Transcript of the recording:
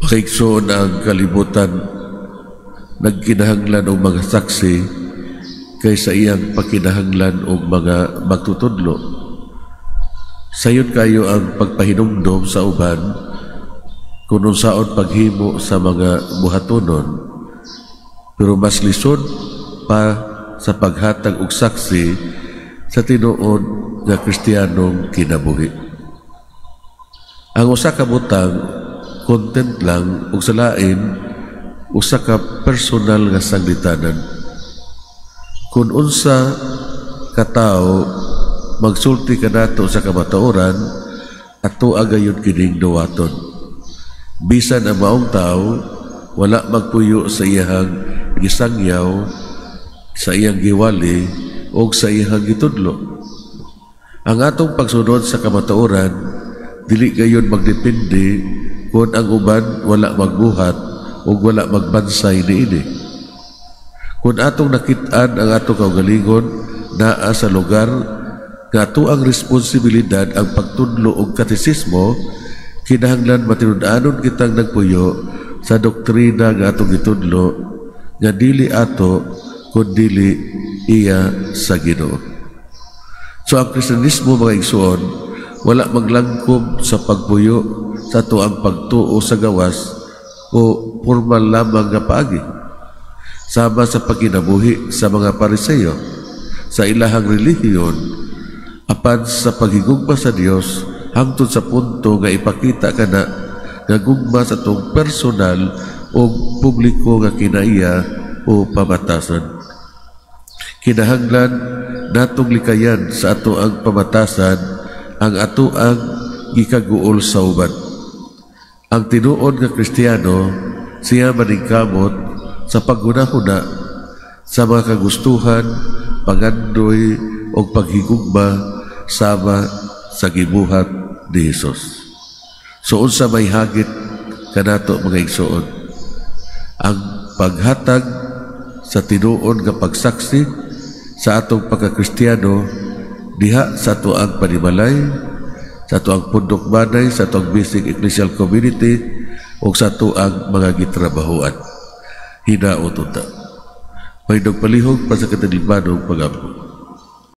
Pakaigsoon ang kalibutan nagkinahanglan og mga saksi kaysa iyang pakinahanglan og mga magtutudlo. Sayon kayo ang pagpahinumdom sa uban kung unsaon paghimo sa mga buhatonon, pero mas lisod pa sa paghatag og saksi sa tinuod nga Kristiyanong kinabuhi. Ang usa ka butang content lang ug sa lain usa ka personal nga sanglitanan. Kung unsa ka tawo magsulti kanato sa kamatuoran, ato agayon kining duwaton. Bisan ang maong tawo wala magpuyo sa iyang gisangyaw, sa iyang giwali o sa iyang gitudlo. Ang atong pagsunod sa kamatuoran dili gayon magdepende kung ang uban wala magbuhat o wala magbansay niini. Kung atong nakit-an ang atong kaugalingon naa sa lugar nga ato ang responsibilidad ang pagtudlo og katesismo, kinahanglan matinud-anon kitang nagpuyo sa doktrina nga atong gitudlo nga dili ato kundi iya sa Ginoo. So ang Kristiyanismo, mga igsoon, wala maglangkob sa pagpuyo sa tuang pagtuo sa gawas o formal lamang nga paagi. Sama sa pagkinabuhi sa mga Pariseo sa ilahang relihiyon, apan sa paghigugma sa Dios hangtod sa punto nga ipakita kana nga gugma sa tong personal o publiko nga kinaiya o pamatasan. Kinahanglan natong likayan sa ato ang pamatasan ang ato ang gikaguol sa uban. Ang tinuod nga Kristiyano siya maningkamot sa paghunahuna sa mga kagustuhan, pagandoy o paghigugma sama sa gibuhat ni Jesus. So unsa may hagit kanato, mga igsoon? Ang paghatag sa tinuod nga pagsaksi sa atong pagkakristiyano diha sa ato ang panimalay, sa ato ang pundok banay, sa ato ang basic ecclesial community o sa ato ang mga gitrabahoan. Hinaot unta. May nagpalihog pa sa katalibanong pag-ampo.